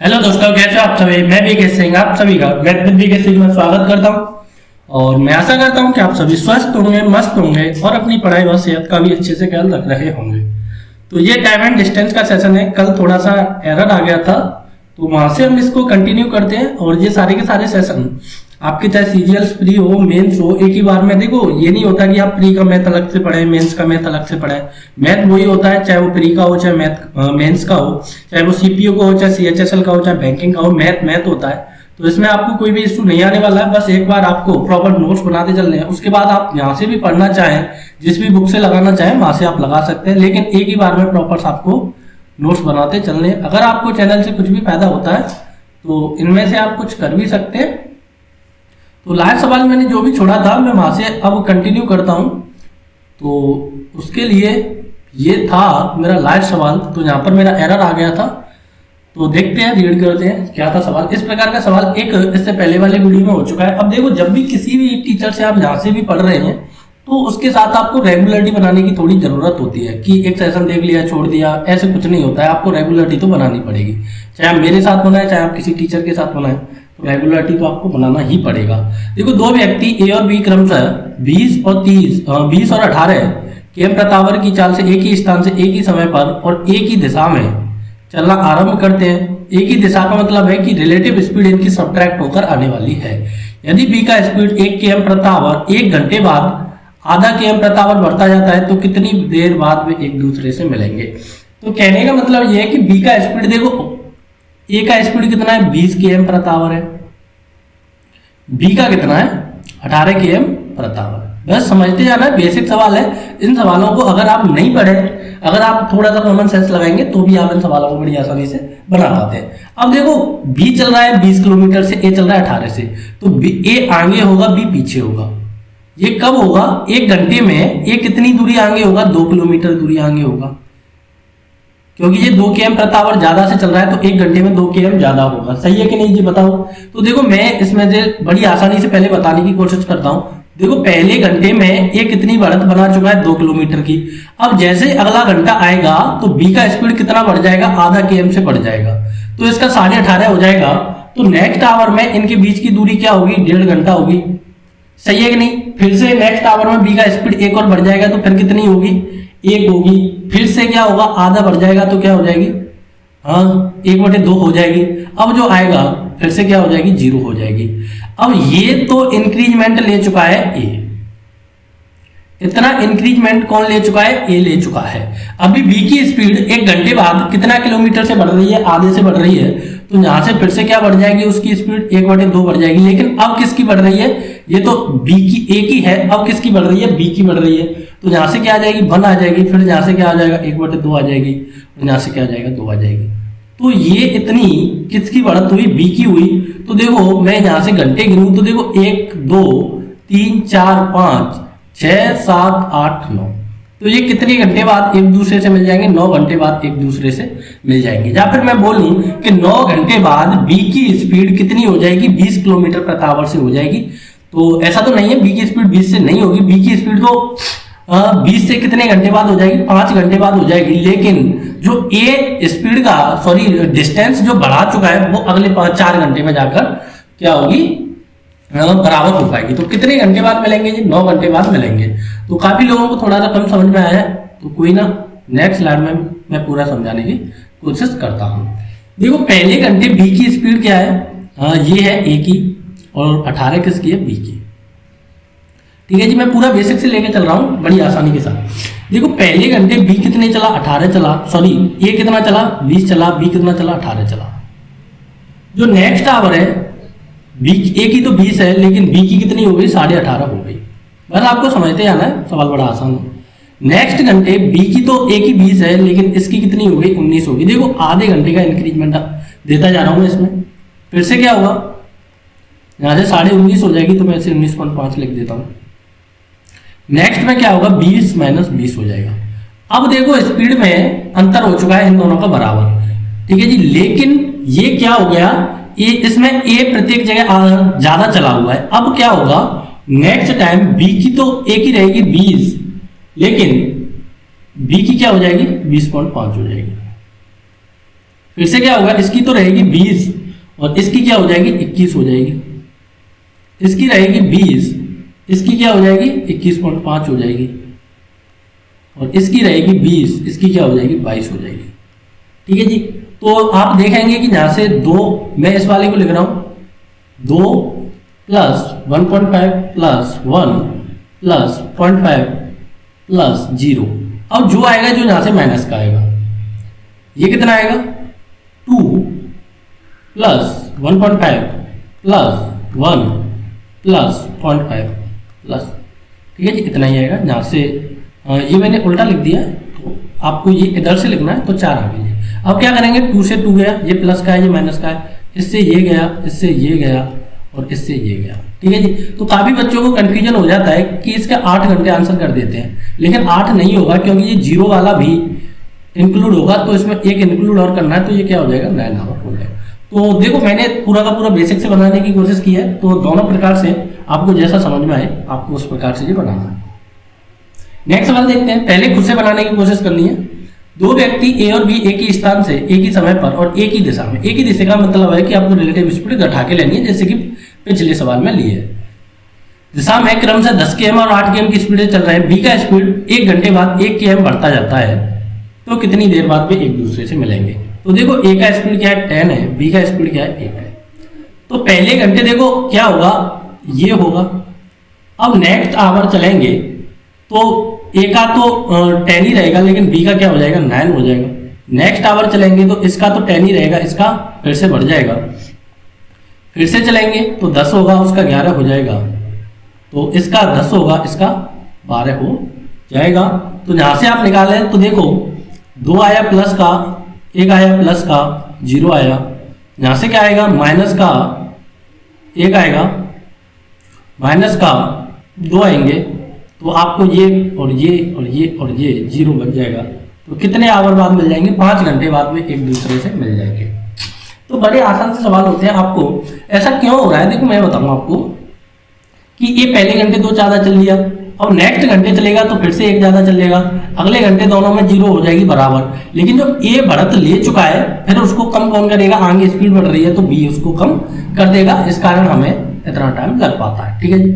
Hello दोस्तों, कैसे हो आप सभी। मैं बीके सिंह आप सभी का बीके सिंह में स्वागत करता हूं और मैं आशा करता हूं कि आप सभी स्वस्थ होंगे, मस्त होंगे और अपनी पढ़ाई और सेहत का भी अच्छे से ख्याल रख रहे होंगे। तो ये टाइम एंड डिस्टेंस का सेशन है। कल थोड़ा सा एरर आ गया था, तो वहां से हम इसको कंटिन्यू करते हैं और ये सारे के सारे सेशन आपके चाहे सीजीएल्स प्री हो, मेंस हो, एक ही बार में। देखो, ये नहीं होता कि आप प्री का मैथ अलग से पढ़े, मेंस का मैथ अलग से पढ़े। मैथ वही होता है, चाहे वो प्री का हो, चाहे मैथ मेंस का हो, चाहे वो सीपीयू का हो, चाहे सीएचएसएल का हो, चाहे बैंकिंग का हो। मैथ मैथ होता है। तो इसमें आपको कोई भी इशू नहीं आने वाला है। बस एक बार आपको प्रॉपर नोट्स बनाते चलने हैं। उसके बाद आप यहाँ से भी पढ़ना चाहें, जिस भी बुक से लगाना चाहें वहां से आप लगा सकते हैं, लेकिन एक ही बार में प्रॉपर आपको नोट्स बनाते चलने हैं। अगर आपको चैनल से कुछ भी फायदा होता है तो इनमें से आप कुछ कर भी सकते हैं। तो लास्ट सवाल मैंने जो भी छोड़ा था मैं वहां से अब कंटिन्यू करता हूं। तो उसके लिए ये था मेरा लास्ट सवाल। तो यहाँ पर मेरा एरर आ गया था, तो देखते हैं, रीड करते हैं क्या था सवाल। इस प्रकार का सवाल एक इससे पहले वाले वीडियो में हो चुका है। अब देखो, जब भी किसी भी टीचर से आप जहाँ से भी पढ़ रहे हैं तो उसके साथ आपको रेगुलरिटी बनाने की थोड़ी जरूरत होती है कि एक सेशन देख लिया छोड़ दिया, ऐसे कुछ नहीं होता है। आपको रेगुलरिटी तो बनानी पड़ेगी, चाहे आप मेरे साथ बनाए, चाहे आप किसी टीचर के साथ बनाए, तो रेगुलरिटी तो आपको बनाना ही पड़ेगा। देखो, दो व्यक्ति ए और बी क्रमशः 20 और 18 केम प्रतावर की चाल से एक ही स्थान से एक ही समय पर और एक ही दिशा में चलना आरंभ करते हैं। एक ही दिशा का मतलब है कि रिलेटिव स्पीड इनकी सब्ट्रैक्ट होकर आने वाली है। यदि बी का स्पीड 1 km प्रति आवर 1 घंटे बाद आधा km प्रति आवर बढ़ता जाता है तो कितनी देर बाद वे एक दूसरे से मिलेंगे। तो कहने का मतलब यह है कि बी का स्पीड, देखो ए का स्पीड कितना है, 20 km प्रति आवर है। बी का कितना है, 18 km प्रति आवर। बस समझते जाना, बेसिक सवाल है। इन सवालों को अगर आप नहीं पढ़े, अगर आप थोड़ा सा कॉमन सेंस लगाएंगे तो भी आप इन सवालों को बड़ी आसानी से बना पाते हैं। अब देखो, बी चल रहा है 20 किलोमीटर से, ए चल रहा है 18 से, तो ए आगे होगा, बी पीछे होगा। ये कब होगा, 1 घंटे में ए कितनी दूरी आगे होगा, 2 किलोमीटर दूरी आगे होगा, क्योंकि ये 2 km प्रति आवर ज्यादा से चल रहा है तो 1 घंटे में 2 km ज्यादा होगा। सही है कि नहीं जी, बताओ। तो देखो, मैं इसमें से बड़ी आसानी से पहले बताने की कोशिश करता हूं। देखो, पहले घंटे में ये कितनी बढ़त बना चुका है, 2 किलोमीटर की। अब जैसे अगला घंटा आएगा तो बी का स्पीड कितना बढ़ जाएगा, आधा km से बढ़ जाएगा, तो इसका 18.5 हो जाएगा। तो नेक्स्ट आवर में इनके बीच की दूरी क्या होगी, 1.5 घंटा होगी। सही है कि नहीं। फिर से नेक्स्ट आवर में बी का स्पीड 1 और बढ़ जाएगा तो फिर कितनी होगी, 1 होगी। फिर से क्या होगा, आधा बढ़ जाएगा तो क्या हो जाएगी, हाँ 1/2 हो जाएगी। अब जो आएगा फिर से क्या हो जाएगी, 0 हो जाएगी। अब ये तो इंक्रीजमेंट ले चुका है ए, इतना इंक्रीजमेंट कौन ले चुका है, ए ले चुका है। अभी बी की स्पीड 1 घंटे बाद कितना किलोमीटर से बढ़ रही है, आधे से बढ़ रही है, तो यहां से फिर से क्या बढ़ जाएगी, उसकी स्पीड 1/2 बढ़ जाएगी। लेकिन अब किसकी बढ़ रही है, ये तो बी की, ए की है, अब किसकी बढ़ रही है, बी की बढ़ रही है। तो यहां से क्या आ जाएगी, 1 आ जाएगी, फिर यहां से क्या आ जाएगा, 1/2 आ जाएगी, और यहां से क्या आ जाएगा, 2 आ जाएगी। तो ये इतनी किसकी बढ़त हुई, बी की हुई। तो देखो, मैं यहां से घंटे गिनूं तो देखो 1 2 3 4 5 6 7 8 9, तो ये कितने घंटे बाद एक दूसरे से मिल जाएंगे, 9 घंटे बाद एक दूसरे से मिल जाएंगे। या फिर मैं बोलूं कि 9 घंटे बाद बी की स्पीड कितनी हो जाएगी, 20 किलोमीटर प्रति आवर से हो जाएगी। तो ऐसा तो नहीं है बी की स्पीड 20 से नहीं होगी, बी की स्पीड तो 20 से कितने घंटे बाद हो जाएगी, 5 घंटे बाद हो जाएगी। लेकिन जो ए स्पीड का, सॉरी डिस्टेंस जो बढ़ा चुका है, वो अगले 4 घंटे में जाकर क्या होगी, बराबर हो पाएगी। तो कितने घंटे बाद मिलेंगे जी, 9 घंटे बाद मिलेंगे। तो काफी लोगों को थोड़ा सा कम समझ में आया है, तो कोई ना, नेक्स्ट स्लाइड में मैं पूरा समझाने की कोशिश करता हूं। देखो, पहले घंटे बी की स्पीड क्या है, ये है ए की, और 18 किसकी है, बी की। ठीक है जी, मैं पूरा बेसिक से लेके चल रहा हूं बड़ी आसानी के साथ। देखो, पहले घंटे बी कितने चला, 18 चला, सॉरी ए कितना चला, 20 चला, बी कितना चला, 18 चला। जो नेक्स्ट आवर है, बी ए की तो 20 है, लेकिन बी की कितनी हो गई, 18.5 हो गई। बस आपको समझते जाना है, सवाल बड़ा आसान है। नेक्स्ट घंटे बी की तो ए की 20 है, लेकिन इसकी कितनी हो गई, 19 होगी। देखो, आधे घंटे का इंक्रीजमेंट देता जा रहा हूं इसमें। फिर से क्या होगा, यहां से 19.5 हो जाएगी, तो मैं इसे 19.5 लिख देता हूं। नेक्स्ट में क्या होगा, 20 माइनस 20 हो जाएगा। अब देखो, स्पीड में अंतर हो चुका है इन दोनों का बराबर। ठीक है जी, लेकिन ये क्या हो गया, ये इसमें ए प्रत्येक जगह ज्यादा चला हुआ है। अब क्या होगा, नेक्स्ट टाइम बी की तो ए की रहेगी 20, लेकिन बी की क्या हो जाएगी, 20.5 हो जाएगी। फिर से क्या होगा, इसकी तो रहेगी 20 और इसकी क्या हो जाएगी 21 हो जाएगी। इसकी रहेगी 20, इसकी क्या हो जाएगी 21.5 हो जाएगी और इसकी रहेगी 20, इसकी क्या हो जाएगी 22 हो जाएगी। ठीक है जी। तो आप देखेंगे कि यहां से 2, मैं इस वाले को लिख रहा हूं 2 प्लस 1.5 प्लस 1 प्लस 0.5 प्लस 0। अब जो आएगा, जो यहां से माइनस का आएगा, ये कितना आएगा 2 प्लस 1.5 प्लस 1 प्लस 0.5 प्लस, ठीक है जी, इतना ही आएगा। यहाँ से ये मैंने उल्टा लिख दिया, तो आपको ये इधर से लिखना है, तो 4 आ गई। अब क्या करेंगे, 2 से 2 गया, ये प्लस का है, ये माइनस का है, इससे ये गया, इससे ये गया और इससे ये गया। ठीक है जी। तो काफी बच्चों को कंफ्यूजन हो जाता है कि इसके 8 घंटे आंसर कर देते हैं, लेकिन 8 नहीं होगा, क्योंकि ये 0 वाला भी इंक्लूड होगा, तो इसमें एक इंक्लूड और करना है, तो ये क्या हो जाएगा 9 आवर हो जाएगा। तो देखो, मैंने पूरा का पूरा बेसिक से बनाने की कोशिश की है, तो दोनों प्रकार से आपको जैसा समझ में आए आपको उस प्रकार से ये बनाना है। नेक्स्ट सवाल देखते हैं। पहले खुद से बनाने की कोशिश करनी है। 2 व्यक्ति ए और बी एक ही स्थान से एक ही समय पर और एक ही दिशा में, एक ही दिशा का मतलब है कि आपको रिलेटिव स्पीड घटा के लेनी है, जैसे कि पिछले सवाल में ली है। दिशा में क्रम से 10 km और 8 km की स्पीड चल रहे हैं। बी का स्पीड 1 घंटे बाद 1 km बढ़ता जाता है, तो कितनी देर बाद वे एक दूसरे से मिलेंगे। तो देखो, ए का स्पीड क्या है 10 है, बी का स्पीड क्या है 8 है। तो पहले घंटे देखो क्या होगा, ये होगा। अब नेक्स्ट आवर चलेंगे तो ए का तो 10 ही रहेगा, लेकिन बी का क्या हो जाएगा 9 हो जाएगा। नेक्स्ट आवर चलेंगे तो इसका तो 10 ही रहेगा, इसका फिर से बढ़ जाएगा। फिर से चलेंगे तो 10 होगा, उसका 11 हो जाएगा, तो इसका 10 होगा, इसका 12 हो जाएगा। तो यहां से आप निकालें तो देखो 2 आया प्लस का, 1 आया प्लस का, 0 आया। यहां से क्या आएगा, माइनस का 1 आएगा, माइनस का 2 आएंगे, तो आपको ये और ये और ये और ये 0 बन जाएगा। तो कितने आवर बाद मिल जाएंगे, 5 घंटे बाद में एक दूसरे से मिल जाएंगे। तो बड़े आसान से सवाल होते हैं। आपको ऐसा क्यों हो रहा है, देखो मैं बताऊंगा आपको कि ये पहले घंटे 2 ज़्यादा चल लिया, और नेक्स्ट घंटे चलेगा तो फिर से 1 ज़्यादा चलेगा, अगले घंटे दोनों में 0 हो जाएगी बराबर। लेकिन जब ए बढ़त ले चुका है, फिर उसको कम कौन करेगा, आगे स्पीड बढ़ रही है तो बी उसको कम कर देगा, इस कारण हमें इतना टाइम लग पाता है। ठीक है जी।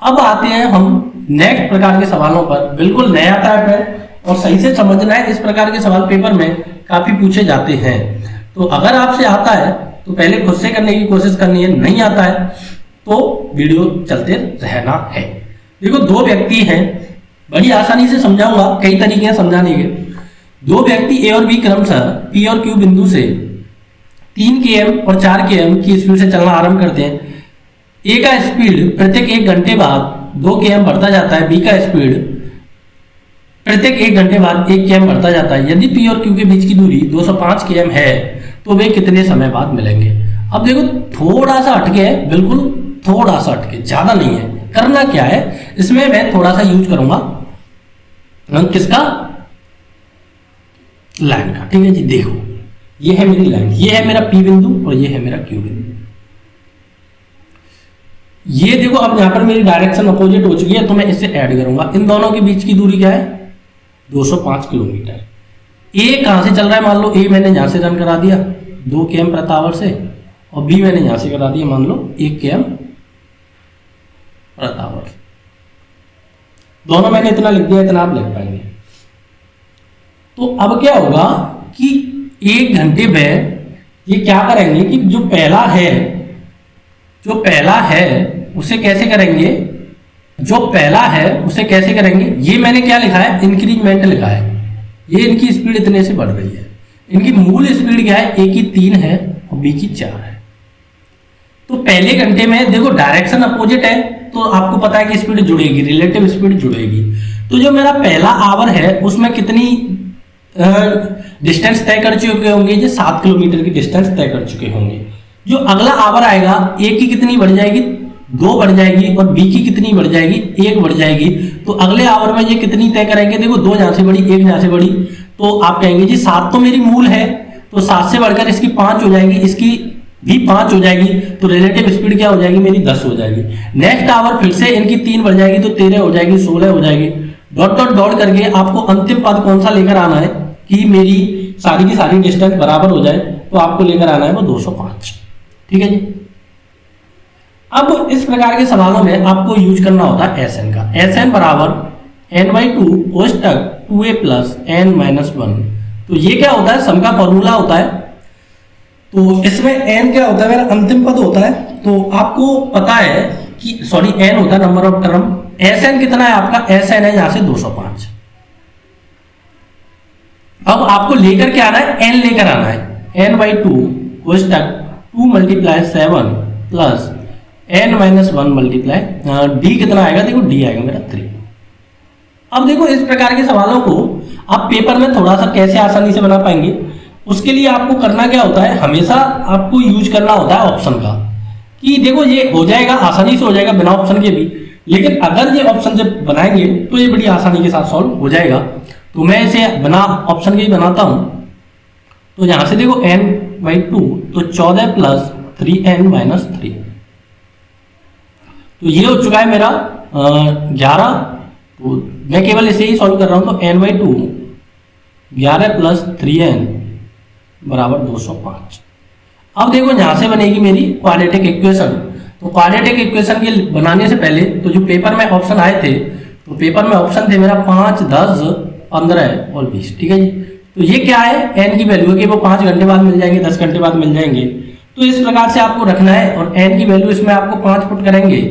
अब आते हैं हम नेक्स्ट प्रकार के सवालों पर। बिल्कुल नया टाइप है और सही से समझना है, इस प्रकार के सवाल पेपर में काफी पूछे जाते हैं। तो अगर आपसे आता है तो पहले खुद से करने की कोशिश करनी है, नहीं आता है तो वीडियो चलते रहना है। देखो, 2 व्यक्ति हैं, बड़ी आसानी से समझाऊंगा, कई तरीके हैं समझाने के। 2 व्यक्ति ए और बी क्रमशः पी और क्यू बिंदु से 3 km और 4 km की स्पीड से चलना आरंभ करते हैं। ए का स्पीड प्रत्येक 1 घंटे बाद 2 km बढ़ता जाता है, बी का स्पीड प्रत्येक 1 घंटे बाद 1 km बढ़ता जाता है। यदि पी और क्यू के बीच की दूरी 205 km है तो वे कितने समय बाद मिलेंगे। अब देखो, थोड़ा सा हटके है, बिल्कुल थोड़ा सा हटके, ज्यादा नहीं है। करना क्या है, इसमें मैं थोड़ा सा यूज करूंगा किसका, लाइन का। ठीक है जी। देखो, ये है मेरी लाइन, ये है मेरा पी बिंदु और ये है मेरा क्यू बिंदु। ये देखो, अब यहां पर मेरी डायरेक्शन अपोजिट हो चुकी है, तो मैं इसे ऐड करूंगा। इन दोनों के बीच की दूरी क्या है 205 किलोमीटर। ए कहां से चल रहा है, मान लो ए मैंने यहां से रन करा दिया 2 km प्रति आवर से, और बी मैंने यहां से करा दिया मान लो 1 km प्रति आवर। दोनों मैंने इतना लिख दिया, इतना आप लिख पाएंगे। तो अब क्या होगा कि 1 घंटे में ये क्या करेंगे कि जो पहला है उसे कैसे करेंगे, कैसे करेंगे, ये मैंने क्या लिखा है, इंक्रीजमेंट लिखा है। ये इनकी स्पीड इतने से बढ़ रही है। इनकी मूल स्पीड क्या है, ए की 3 है और बी की 4 है। तो पहले घंटे में देखो डायरेक्शन अपोजिट है, तो आपको पता है कि स्पीड जुड़ेगी, रिलेटिव स्पीड जुड़ेगी। तो जो मेरा पहला आवर है उसमें कितनी डिस्टेंस तय कर चुके होंगे, ये 7 किलोमीटर की डिस्टेंस तय कर चुके होंगे। जो अगला आवर आएगा, ए की कितनी बढ़ जाएगी, 2 बढ़ जाएगी, और बी की कितनी बढ़ जाएगी, 1 बढ़ जाएगी। तो अगले आवर में ये कितनी तय करेंगे, देखो 2 जहां से बढ़ी, 1 जहां से बढ़ी, तो आप कहेंगे जी 7 तो मेरी मूल है, तो 7 से बढ़कर इसकी 5 हो जाएगी, इसकी भी 5 हो जाएगी, तो रिलेटिव स्पीड क्या हो जाएगी मेरी 10 हो जाएगी। नेक्स्ट आवर फिर से इनकी 3 बढ़ जाएगी, तो 13 हो जाएगी, 16 हो जाएगी। डॉट डॉट डॉट करके आपको अंतिम पद कौन सा लेकर आना है कि मेरी सारी की सारी डिस्टेंस बराबर हो जाए। तो आपको लेकर आना है वो 205। ठीक है जी। अब इस प्रकार के सवालों में आपको यूज करना होता है एस एन का। एस एन बराबर n/2 कोष्टक 2a plus n minus 1। तो ये क्या होता है, सम का फॉर्मूला होता है। तो इसमें n क्या होता है, मेरा अंतिम पद होता है। तो आपको पता है कि n होता है number of term. S N कितना है आपका, एस एन है यहां से 205। अब आपको लेकर के आना है, n लेकर आना है n/2 कोष्टक 2 × 7 plus n minus 1 multiply d कितना आएगा, देखो d आएगा मेरा 3। अब देखो इस प्रकार के सवालों को आप पेपर में थोड़ा सा कैसे आसानी से बना पाएंगे, उसके लिए आपको करना क्या होता है, हमेशा आपको यूज करना होता है ऑप्शन का। कि देखो ये हो जाएगा, आसानी से हो जाएगा बिना ऑप्शन के भी, लेकिन अगर ये ऑप्शन से बनाएंगे तो ये बड़ी आसानी के साथ सॉल्व हो जाएगा। तो मैं इसे बिना ऑप्शन के ही बनाता हूं। तो यहां से देखो n/2 तो 14 प्लस 3n माइनस 3। तो ये हो चुका है मेरा 11। तो मैं केवल इसे ही सॉल्व कर रहा हूं। तो n/2 11 प्लस 3n बराबर 205। अब देखो यहां से बनेगी मेरी क्वाड्रेटिक इक्वेशन। तो क्वाड्रेटिक इक्वेशन के बनाने से पहले तो जो पेपर में ऑप्शन आए थे, तो पेपर में ऑप्शन थे मेरा 5, 10, 15 और 20। ठीक है जी। तो ये क्या है, n की वैल्यू है कि वो 5 घंटे बाद मिल जाएंगे, 10 घंटे बाद मिल जाएंगे। तो इस प्रकार से आपको रखना है और n की वैल्यू इसमें आपको 5 पुट करेंगे।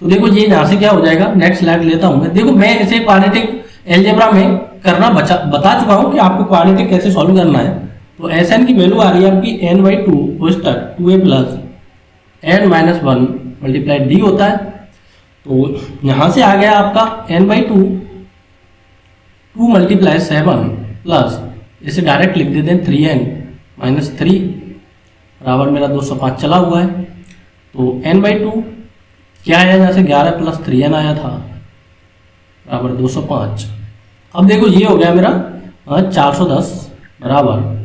तो देखो ये यहां से क्या हो जाएगा, नेक्स्ट स्लाइड लेता हूं मैं। देखो मैं इसे क्वाड्रेटिक अलजेब्रा में करना बता चुका हूं कि आपको क्वाड्रेटिक कैसे सॉल्व करना है। तो एस एन की वैल्यू आ रही है आपकी n/2 कोष्टक 2a plus n minus 1 multiply d होता है। तो यहां से आ गया आपका n/2 2 × 7 प्लस इसे डायरेक्ट लिख देते हैं 3n माइनस 3 बराबर मेरा 205 चला हुआ है। तो n/2 क्या आया, यहाँ से 11 प्लस 3n आया था बराबर 205। अब देखो ये हो गया मेरा 410 बराबर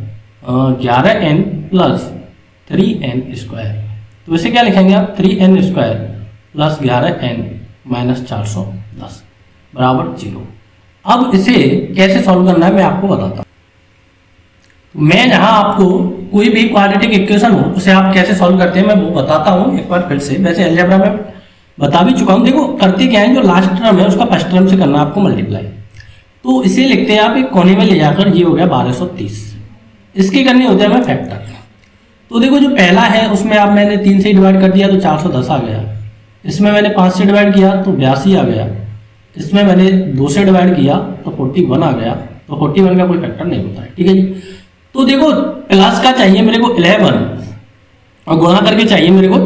11n प्लस 3n स्क्वायर। तो इसे क्या लिखेंगे आप, 3n square plus 11n minus 410 बराबर 0। अब इसे कैसे सॉल्व करना है मैं आपको बताता हूँ। मैं जहां आपको कोई भी क्वाड्रेटिक इक्वेशन हो उसे आप कैसे सॉल्व करते हैं मैं वो बताता हूँ एक बार फिर से। वैसे अलजेब्रा में बता भी चुका हूँ। देखो करते क्या है, जो लास्ट टर्म है उसका फर्स्ट टर्म से करना आपको मल्टीप्लाई। तो इसे लिखते हैं आप एक कोने में ले जाकर, ये हो गया 1230। इसके करने होते हैं हमें फैक्टर। तो देखो जो पहला है उसमें आप मैंने 3 से डिवाइड कर दिया तो 410 आ गया। इसमें मैंने 5 से डिवाइड किया तो 82 आ गया। इसमें मैंने 2 से डिवाइड किया तो 41 आ गया। तो 41 का कोई फैक्टर नहीं होता है। ठीक है जी। तो देखो प्लस का चाहिए मेरे को 11 और गुणा करके चाहिए मेरे को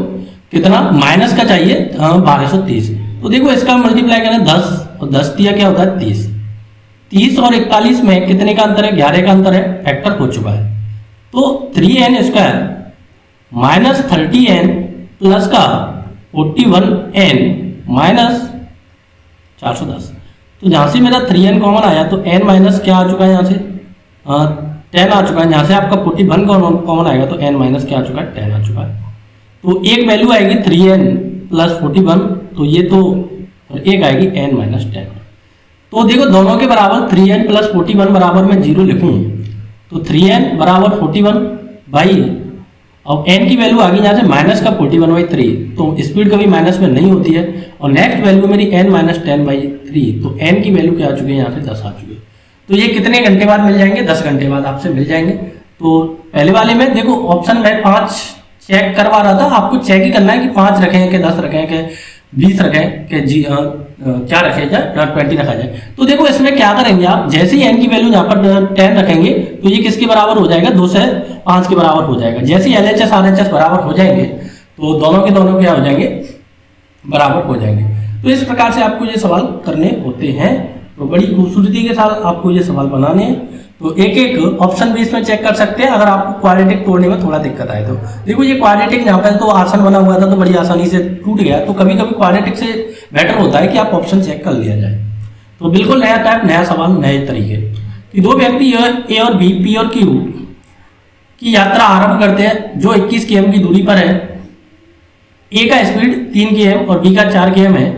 कितना, माइनस का चाहिए 1230। तो देखो इसका मल्टीप्लाई करें 10 और 10 दिया क्या होता है 30। 30 और 41 में कितने का अंतर है, 11 का अंतर है, फैक्टर हो चुका है। तो 3n square minus 30n plus का 41n माइनस 410। तो जहां से मेरा 3n कॉमन आया तो n माइनस क्या आ चुका है, यहाँ से 10 आ चुका है। यहाँ से आपका 41 कॉमन आएगा तो n माइनस क्या आ चुका है, 10 आ चुका है। तो एक वैल्यू आएगी 3n प्लस 41, तो ये तो एक आएगी n माइनस 10। तो देखो दोनों के बराबर 3n प्लस 41 बराबर मैं 0 लिखूं तो 3n बराबर 41 बाई, और n की वैल्यू आ गई यहाँ से माइनस का 41/3। तो स्पीड कभी माइनस में नहीं होती है। और नेक्स्ट वैल्यू मेरी n माइनस 10/3। तो n की वैल्यू क्या आ चुकी है, यहाँ से 10 आ चुकी है। तो ये कितने घंटे बाद मिल जाएंगे, 10 घंटे बाद आपसे मिल जाएंगे। तो पहले वाले में देखो ऑप्शन में 5 चेक करवा रहा था, आपको चेक ही करना है कि 5 रखे हैं कि 10 रखे हैं कि 20 रखें कि क्या रखे जाए, 20 रखा जाए। तो देखो इसमें क्या करेंगे आप, जैसे ही n की वैल्यू यहाँ पर 10 रखेंगे तो ये किसके बराबर हो जाएगा, 2 से 5 के बराबर हो जाएगा। जैसे ही LHS RHS बराबर हो जाएंगे तो दोनों के दोनों क्या हो जाएंगे, बराबर हो जाएंगे। तो इस प्रकार से आपको ये सवाल करने होते हैं। तो बड़ी खूबसूरती के साथ आपको ये सवाल बनाने हैं। तो एक एक ऑप्शन भी इसमें चेक कर सकते हैं अगर आपको क्वाड्रेटिक तोड़ने में थोड़ा दिक्कत आए तो। देखो ये क्वाड्रेटिक यहाँ पर तो आसान बना हुआ था तो बड़ी आसानी से टूट गया। तो कभी कभी क्वाड्रेटिक से बेटर होता है कि आप ऑप्शन चेक कर लिया जाए। तो बिल्कुल नया टाइप, नया सवाल, नए तरीके कि 2 व्यक्ति ए और बी, पी और क्यू की यात्रा आरंभ करते हैं जो 21 km की दूरी पर है। ए का स्पीड 3 km और बी का 4 km है।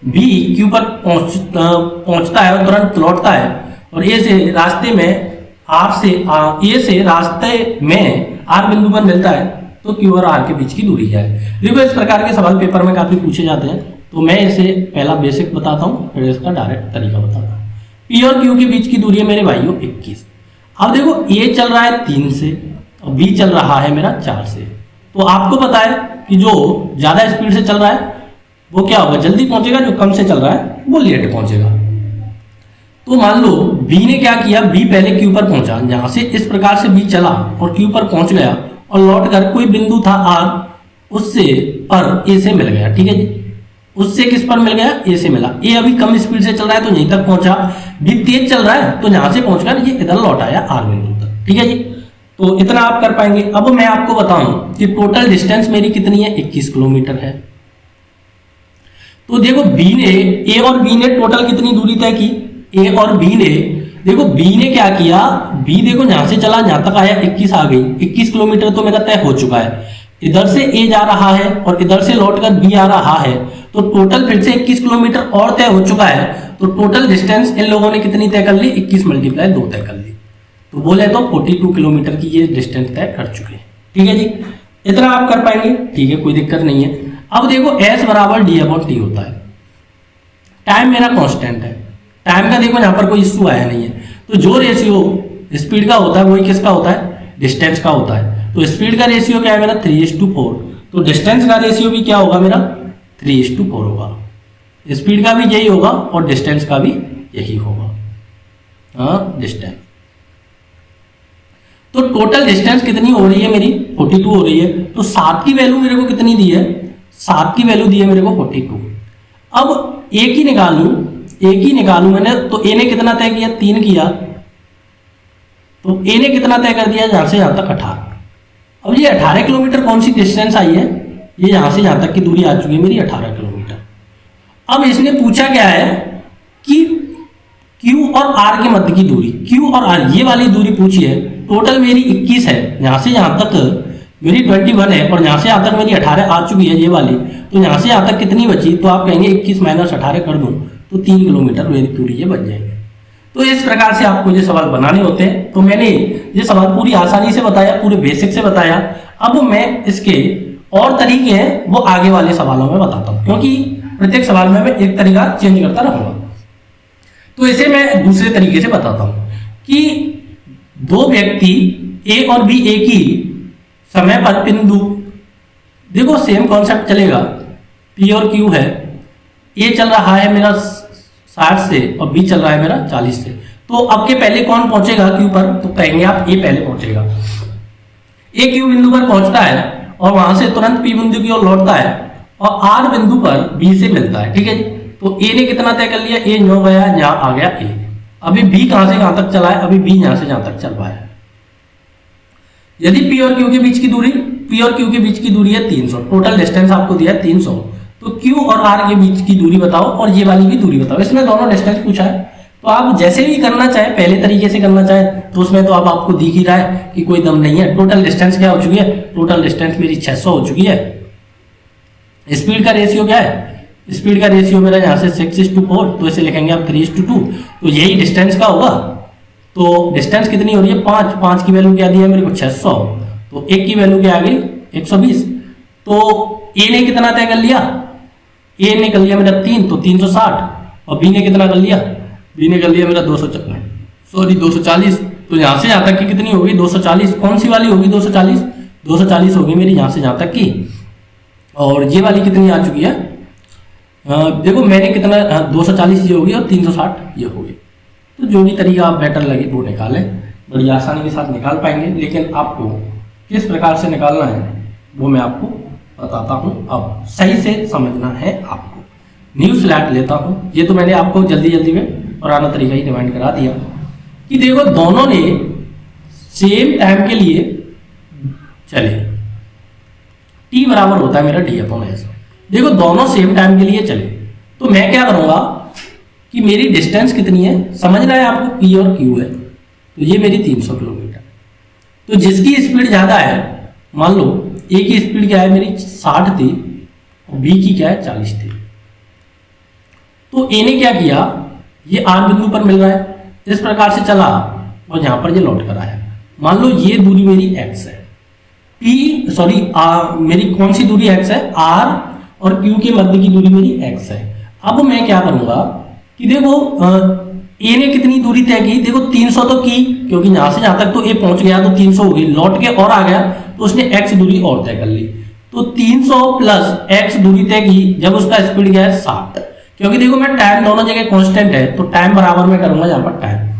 बी क्यू पर पहुंचता है और तुरंत लौटता है और ए से रास्ते में ए से रास्ते में आर बिंदु पर मिलता है तो क्यू और आर के बीच की दूरी क्या है। देखो इस प्रकार के सवाल पेपर में काफी पूछे जाते हैं, तो मैं इसे पहला बेसिक बताता हूँ, फिर इसका डायरेक्ट तरीका बताता हूँ। पी और क्यू के बीच की दूरी है मेरे भाइयों 21। अब देखो ए चल रहा है 3 से और बी चल रहा है मेरा 4 से। तो आपको पता है कि जो ज्यादा स्पीड से चल रहा है वो क्या होगा, जल्दी पहुंचेगा, जो कम से चल रहा है वो लेट पहुंचेगा। तो मान लो बी ने क्या किया, बी पहले क्यू पर पहुंचा, यहां से इस प्रकार से बी चला और क्यू पर पहुंच गया और लौट कर कोई बिंदु था आर, उससे पर ए से मिल गया। ठीक है जी, उससे किस पर मिल गया, ए से मिला। ए अभी कम स्पीड से चल रहा है तो यहीं तक पहुंचा, बी तेज चल रहा है तो यहां से पहुंचकर ये इधर लौट आया आर बिंदु तक। ठीक है जी, तो इतना आप कर पाएंगे। अब मैं आपको बताऊं कि टोटल डिस्टेंस मेरी कितनी है, 21 किलोमीटर है। तो देखो बी ने, ए और बी ने टोटल कितनी दूरी तय की, ए और बी ने, देखो बी ने क्या किया, बी देखो यहां से चला यहां तक आया, 21 आ गई, 21 किलोमीटर तो मेरा तय हो चुका है। इधर से ए जा रहा है और इधर से लौटकर बी आ रहा है, तो टोटल फिर से 21 किलोमीटर और तय हो चुका है। तो टोटल डिस्टेंस इन लोगों ने कितनी तय कर ली, 21 मल्टीप्लाई 2 तय कर ली। तो बोले तो 42 किलोमीटर की ये डिस्टेंस तय कर चुके हैं। ठीक है जी, इतना आप कर पाएंगे, ठीक है, कोई दिक्कत नहीं है। अब देखो एस बराबर डी अपॉन टी होता है, टाइम मेरा कांस्टेंट है, टाइम का देखो यहाँ पर कोई इश्यू आया नहीं है। तो जो रेशियो स्पीड का होता है वही किसका होता है, डिस्टेंस का होता है। तो स्पीड का रेशियो क्या है मेरा 3:4, तो डिस्टेंस का रेशियो भी क्या होगा मेरा 3:4 होगा। स्पीड का भी यही होगा और डिस्टेंस का भी यही होगा। हाँ, डिस्टेंस। तो टोटल डिस्टेंस कितनी हो रही है मेरी, 42 हो रही है। तो 7 की वैल्यू मेरे को कितनी दी है, 7 की वैल्यू दी है मेरे को 42। अब एक ही निकालू मैंने, तो ए ने कितना तय किया, 3 किया, तो ए ने कितना तय कर दिया, यहां से यहां तक 18। अब ये 18 किलोमीटर कौन सी डिस्टेंस आई है, ये यहां से यहां तक की दूरी आ चुकी है मेरी 18 किलोमीटर। अब इसने पूछा क्या है कि Q और R के मध्य की दूरी, Q और R ये वाली दूरी पूछी है। टोटल मेरी 21 है, यहां से यहां तक मेरी 21 है और यहां से यहां तक मेरी 18 आ चुकी है ये वाली। तो यहां से यहां तक कितनी बची, तो आप कहेंगे 21 माइनस 18 कर दूं तो 3 किलोमीटर मेरी दूरी ये बच जाएगी। तो इस प्रकार से आपको ये सवाल बनाने होते हैं। तो मैंने ये सवाल पूरी आसानी से बताया, पूरे बेसिक से बताया। अब मैं इसके और तरीके हैं वो आगे वाले सवालों में बताता हूं, क्योंकि प्रत्येक सवाल में मैं एक तरीका चेंज करता रहूंगा। तो इसे मैं दूसरे तरीके से बताता हूं कि दो व्यक्ति ए और बी एक ही समय पर बिंदु, देखो सेम कॉन्सेप्ट चलेगा, पी और क्यू है, ए चल रहा है मेरा 60 से और बी चल रहा है मेरा 40 से। तो अब के पहले कौन पहुंचेगा क्यू पर, तो कहेंगे आप ए पहले पहुंचेगा। ए क्यू बिंदु पर पहुंचता है और वहां से तुरंत पी बिंदु की ओर लौटता है और आर बिंदु पर बी से मिलता है। ठीक है जी, तो ए ने कितना तय कर लिया, ए नो गया, यहां आ गया ए। अभी बी कहां से कहां तक चला है, अभी बी यहां से जहां तक चल पाया। यदि पी और क्यू के बीच की दूरी, पी और क्यू के बीच की दूरी है 300, टोटल डिस्टेंस आपको दिया है 300, तो क्यू और आर के बीच की दूरी बताओ और ये वाली भी दूरी बताओ। इसमें दोनों डिस्टेंस पूछा है, तो आप जैसे भी करना चाहे, पहले तरीके से करना चाहे तो उसमें तो अब आपको दिख ही रहा है कि कोई दम नहीं है। टोटल डिस्टेंस क्या हो चुकी है, टोटल डिस्टेंस मेरी 600 हो चुकी है। स्पीड का रेशियो क्या है, स्पीड का रेशियो मेरा यहाँ से 6:4, तो इसे लिखेंगे आप 3:2, तो यही डिस्टेंस का होगा। तो डिस्टेंस कितनी हो रही है 5 की वैल्यू क्या दी है मेरे को 600, तो एक की वैल्यू क्या आ गई 120। तो ए ने कितना तय कर लिया, ए ने कर लिया मेरा 3, तो 360, और बी ने कितना कर लिया, बी ने कर लिया मेरा 240। तो यहाँ से यहाँ तक की कितनी होगी 240, कौन सी वाली होगी 240 होगी मेरी यहाँ से यहाँ तक की। और ये वाली कितनी आ चुकी है, देखो मैंने कितना 240 ये होगी और 360 ये होगी। तो जो भी तरीका आप बेटर लगे वो निकालें, बड़ी आसानी के साथ निकाल पाएंगे। लेकिन आपको किस प्रकार से निकालना है वो मैं आपको बताता हूँ, अब सही से समझना है आपको। न्यू स्लैट लेता हूँ, ये तो मैंने आपको जल्दी में पुराना तरीका ही रिमाइंड करा दिया कि देखो दोनों ने सेम टाइम के लिए चले, टी बराबर होता है मेरा डी अपॉन एस। देखो दोनों सेम टाइम के लिए चले, तो मैं क्या करूंगा कि मेरी डिस्टेंस कितनी है समझना है आपको, पी और क्यू है, तो ये मेरी 300 किलोमीटर। तो जिसकी स्पीड ज्यादा है, मान लो ए की स्पीड क्या है मेरी 60 थी और बी की क्या है 40 थी, तो ए ने क्या किया, ये आर बिंदु पर मिल रहा है, इस प्रकार से चला और यहाँ पर ये लौट कर आया। मान लो ये दूरी मेरी x है, मेरी कौन सी दूरी x है, r और q के मध्य की दूरी मेरी x है। अब मैं क्या करूंगा कि देखो a ने कितनी दूरी तय की, देखो 300 तो की, क्योंकि यहां से जहां तक तो a पहुंच गया तो 300 हो गई, लौट के और आ गया तो उसने x दूरी और तय कर ली। तो 300 प्लस x दूरी तय की जब उसका स्पीड गया है 60, क्योंकि देखो मैं टाइम दोनों जगह कांस्टेंट है तो टाइम बराबर में करूंगा यहाँ पर टाइम।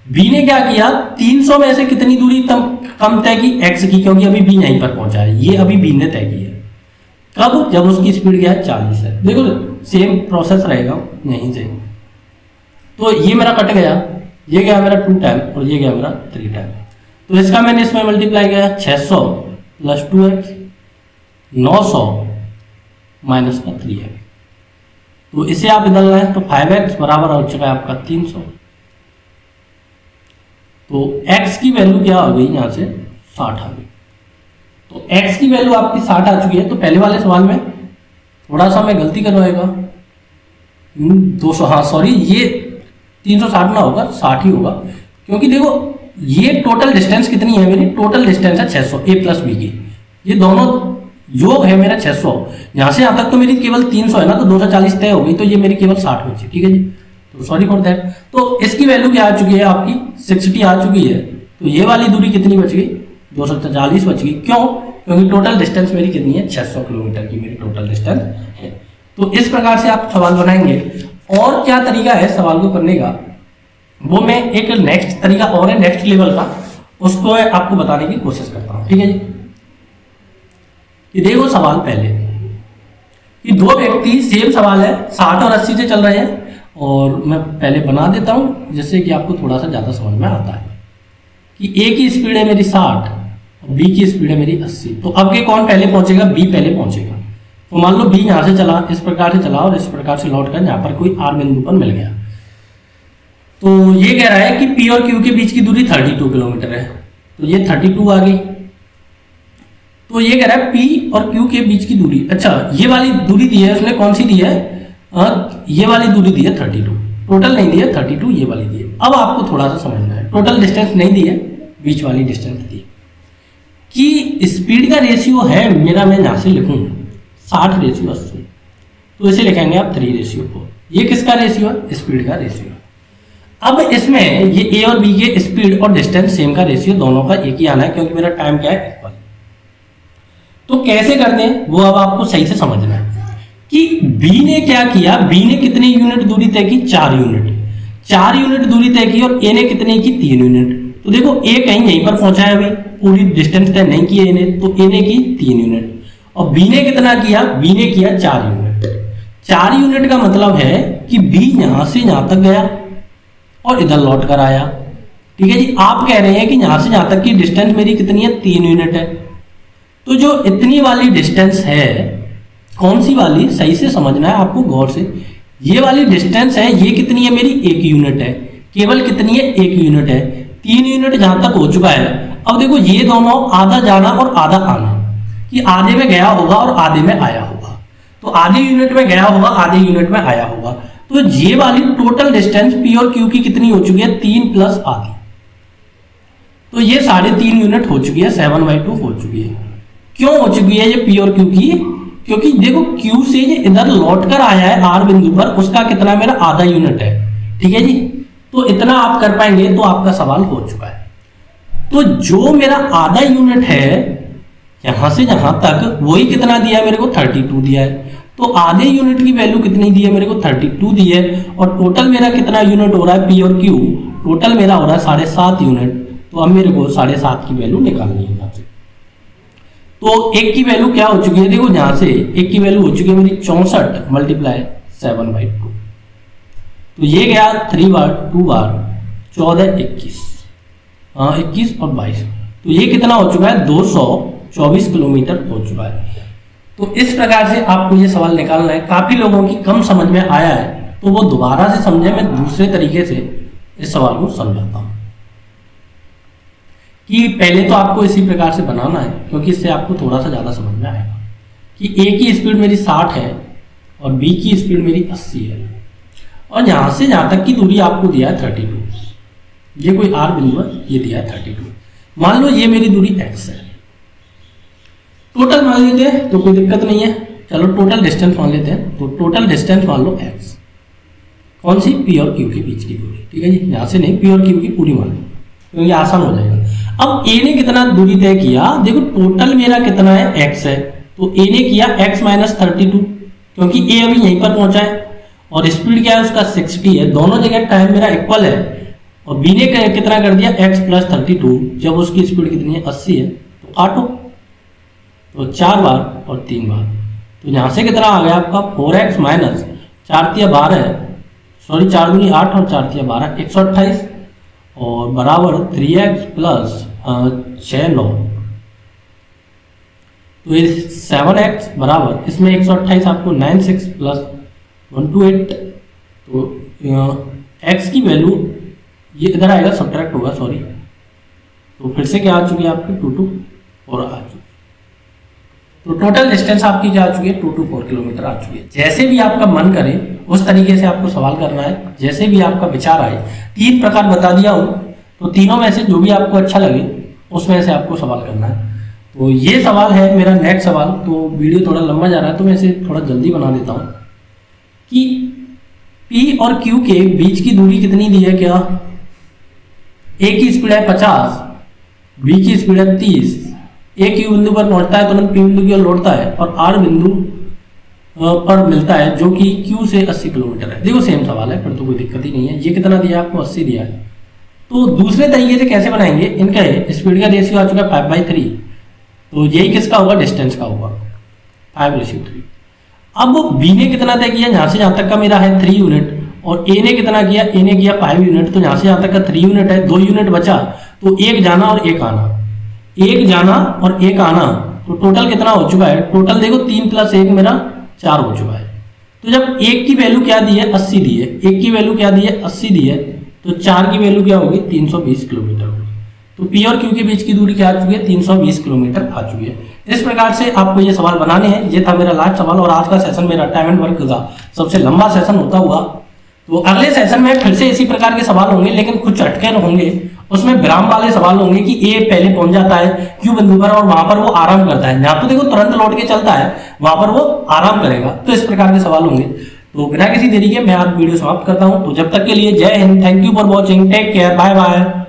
b ने क्या किया, 300 में से कितनी दूरी कम तय की, x की, क्योंकि अभी b यहीं पर पहुंचा है, ये अभी b ने तय की है। कब, जब उसकी स्पीड गया है 40 है। देखो सेम प्रोसेस रहेगा यहीं से, तो ये मेरा कट गया, ये गया मेरा 2 टाइम और ये गया मेरा 3 टाइम। तो इसका मैंने इसमें मल्टीप्लाई किया 600 प्लस 2x 900 माइनस का 3x। तो इसे आप इधर लाएं तो 5x बराबर हो चुका है आपका 300। तो x की वैल्यू क्या आ गई, यहाँ से 60 आ गई। तो x की वैल्यू आपकी 60 आ चुकी है। तो पहले वाले सवाल में थोड़ा सा मैं गलती करवाएगा, 200, हाँ सॉरी, ये 360 ना होगा, 60 ही होगा, क्योंकि देखो ये टोटल डिस्टेंस कितनी है मेरी, टोटल डिस्टेंस है 600 a प्लस b की, ये दोनों योग है मेरा 600। यहाँ से यहाँ तक तो मेरी केवल 300 है ना, तो 240 तय हो गई, तो ये मेरी केवल 60 बची, ठीक है जी। तो सॉरी फॉर दैट। तो इसकी वैल्यू क्या आ चुकी है आपकी 60 आ चुकी है। तो ये वाली दूरी कितनी बच गई, 240 बच गई। क्यों, क्योंकि टोटल डिस्टेंस मेरी कितनी है, 600 किलोमीटर की मेरी टोटल डिस्टेंस है। तो इस प्रकार से आप सवाल बनाएंगे। और क्या तरीका है सवाल को करने का, वो मैं एक नेक्स्ट तरीका और है नेक्स्ट लेवल का, उसको आपको बताने की कोशिश करता हूँ, ठीक है जी। ये देखो सवाल पहले कि दो व्यक्ति सेम सवाल है 60 और 80 से चल रहे हैं, और मैं पहले बना देता हूँ जिससे कि आपको थोड़ा सा ज़्यादा समझ में आता है कि A की स्पीड है मेरी 60 और B की स्पीड है मेरी 80। तो अब के कौन पहले पहुंचेगा, B पहले पहुंचेगा। तो मान लो B यहाँ से चला, इस प्रकार से चला और इस प्रकार से लौट कर यहाँ पर कोई R बिंदु पर मिल गया। तो ये कह रहा है कि P और Q के बीच की दूरी 32 किलोमीटर है, तो ये 32 आ गई। तो ये कह रहा है P और Q के बीच की दूरी, अच्छा ये वाली दूरी दी है उसने, कौन सी दी है, ये वाली दूरी दी है 32, टोटल नहीं दी है 32, ये वाली दी है। अब आपको थोड़ा सा समझना है, टोटल डिस्टेंस नहीं दी है, बीच वाली डिस्टेंस दी है कि स्पीड का रेशियो है मेरा, मैं यहाँ से लिखूँ 60:80, तो इसे लिखेंगे आप 3:4। ये किसका रेशियो है, स्पीड का रेशियो। अब इसमें ये ए और बी के स्पीड और डिस्टेंस सेम का रेशियो दोनों का एक ही आना है, क्योंकि मेरा टाइम क्या है, इक्वल। तो कैसे करते हैं वो अब आपको सही से समझना है कि बी ने क्या किया, बी ने कितनी यूनिट दूरी तय की, 4 यूनिट, 4 यूनिट दूरी तय की, और ए ने कितनी की, 3 यूनिट। तो देखो ए कहीं यहीं पर पहुंचा है, अभी पूरी डिस्टेंस तय नहीं की ए ने, तो ए ने की 3 यूनिट, और बी ने कितना किया, बी ने किया 4 यूनिट। 4 यूनिट का मतलब है कि बी यहां से यहां तक गया और इधर लौट कर आया, ठीक है जी। आप कह रहे हैं कि यहां से यहां तक की डिस्टेंस मेरी कितनी है, 3 यूनिट है। तो जो इतनी वाली डिस्टेंस है, कौन सी वाली, सही से समझना है आपको गौर से, ये वाली डिस्टेंस है, ये कितनी है मेरी, 1 यूनिट है, केवल कितनी है, 1 यूनिट है। 3 यूनिट जहां तक हो चुका है। अब देखो ये दोनों आधा जाना और आधा आना, कि आधे में गया होगा और आधे में आया होगा, तो आधे यूनिट में गया होगा, आधे यूनिट में आया होगा। तो ये वाली टोटल डिस्टेंस P और Q की कितनी हो चुकी है, 3 प्लस आधी, तो ये 3.5 यूनिट हो चुकी है, 7/2 हो चुकी है। क्यों हो चुकी है ये P और Q की, क्योंकि देखो Q से ये इधर लौट कर आया है R बिंदु पर, उसका कितना मेरा आधा यूनिट है, ठीक है जी। तो इतना आप कर पाएंगे तो आपका सवाल हो चुका है। तो जो मेरा आधा यूनिट है यहां से यहां तक, वही कितना दिया है मेरे को, 32 दिया है। तो आधे यूनिट की वैल्यू कितनी दी है मेरे को, 32 दी है, और टोटल मेरा कितना यूनिट हो रहा है P और Q, टोटल मेरा हो रहा है 7.5 यूनिट। तो अब मेरे को 7.5 की वैल्यू निकालनी है यहाँ से। तो एक की वैल्यू क्या हो चुकी है, देखो यहां से एक की वैल्यू हो चुकी है मेरी 64 मल्टीप्लाई 7/2, तो ये गया 3 बार 2 बार 14 21, हाँ 21 और 22, तो ये कितना हो चुका है, 224 किलोमीटर हो चुका है। तो इस प्रकार से आपको ये सवाल निकालना है। काफी लोगों की कम समझ में आया है, तो वो दोबारा से समझे, मैं दूसरे तरीके से इस सवाल को समझाता हूं कि पहले तो आपको इसी प्रकार से बनाना है, क्योंकि इससे आपको थोड़ा सा ज्यादा समझ में आएगा कि ए की स्पीड मेरी 60 है और बी की स्पीड मेरी 80 है, और यहां से यहां तक की दूरी आपको दिया है 32। ये कोई आर बिंदु है, ये दिया है 32। मान लो ये मेरी दूरी x है, टोटल मान लेते हैं तो कोई दिक्कत नहीं है। चलो टोटल डिस्टेंस मान लेते हैं, तो टोटल डिस्टेंस मान लो x, कौन सी, p और q के बीच की दूरी, ठीक है जी, यहाँ से नहीं, p और q की पूरी मान लो, क्योंकि आसान हो जाएगा। अब a ने कितना दूरी तय किया, देखो टोटल मेरा कितना है, x है, तो a ने किया x माइनस 32, क्योंकि a अभी यहीं पर पहुंचा है, और स्पीड क्या है उसका 60 है, दोनों जगह टाइम मेरा इक्वल है, और b ने कितना कर दिया x प्लस 32, जब उसकी स्पीड कितनी है 80 है, तो काटो, तो 4 बार और 3 बार, तो यहाँ से कितना आ गया आपका 4x माइनस 4 तिया 12 है, सॉरी 4 दूनी 8 और 4 तिया 12, 128, और बराबर 3x प्लस 6 9, तो ये 7x बराबर, इसमें 128 आपको 96 प्लस 128, तो x की वैल्यू ये इधर आएगा, सब्ट्रैक्ट होगा, सॉरी, तो फिर से क्या आ चुकी है आपकी 2 और आ चुकी है, तो टोटल डिस्टेंस आपकी क्या आ चुकी है 224 किलोमीटर आ चुकी है। जैसे भी आपका मन करे उस तरीके से आपको सवाल करना है, जैसे भी आपका विचार आए। 3 प्रकार बता दिया हूँ, तो तीनों में से जो भी आपको अच्छा लगे उसमें से आपको सवाल करना है। तो ये सवाल है मेरा नेक्स्ट सवाल, तो वीडियो थोड़ा लंबा जा रहा है तो मैं इसे थोड़ा जल्दी बना देता हूँ कि P और Q के बीच की दूरी कितनी दी है, क्या A की स्पीड है 50, B की स्पीड है 30, A Q बिंदु पर पहुंचता है तुरंत P बिंदु की ओर लौटता है, और R बिंदु पर मिलता है जो कि Q से 80 किलोमीटर है। देखो सेम सवाल है, फिर तो कोई दिक्कत ही नहीं है। ये कितना दिया आपको 80 दिया है, तो दूसरे तरीके से कैसे बनाएंगे, इनका स्पीड का रेशियो आ चुका है 5/3, तो यही किसका होगा, डिस्टेंस का होगा 5/3। अब B ने कितना तय किया, यहाँ से यहाँ तक का मेरा है 3 यूनिट, और A ने कितना किया, A ने किया 5 यूनिट, तो यहाँ से यहाँ तक का 3 यूनिट है, 2 यूनिट बचा, तो एक जाना और एक आना, एक जाना और एक आना, तो टोटल कितना हो चुका है, टोटल देखो 3 + 1 मेरा 4 हो चुका है। तो जब एक की वैल्यू क्या दी है 80 दी है, एक की वैल्यू क्या दी है 80 दी है, तो 4 की वैल्यू क्या होगी 320 किलोमीटर होगी। तो P और Q के बीच की दूरी क्या आ चुकी है 320 किलोमीटर आ चुकी है। इस प्रकार से आपको ये सवाल बनाने हैं। ये था मेरा लास्ट सवाल, और आज का सेशन मेरा टाइम एंड वर्क का सबसे लंबा सेशन होता हुआ। तो अगले सेशन में फिर से इसी प्रकार के सवाल होंगे, लेकिन कुछ चटके होंगे, उसमें विराम वाले सवाल होंगे कि A पहले पहुंच जाता है Q बिंदु पर और वहां पर वो आराम करता है, यहाँ तो देखो तुरंत लौट के चलता है, वहां पर वो आराम करेगा। तो इस प्रकार के सवाल होंगे। तो बिना किसी देरी के मैं आज वीडियो समाप्त करता हूं। तो जब तक के लिए Jai Hind, thank you for watching, take care, bye bye.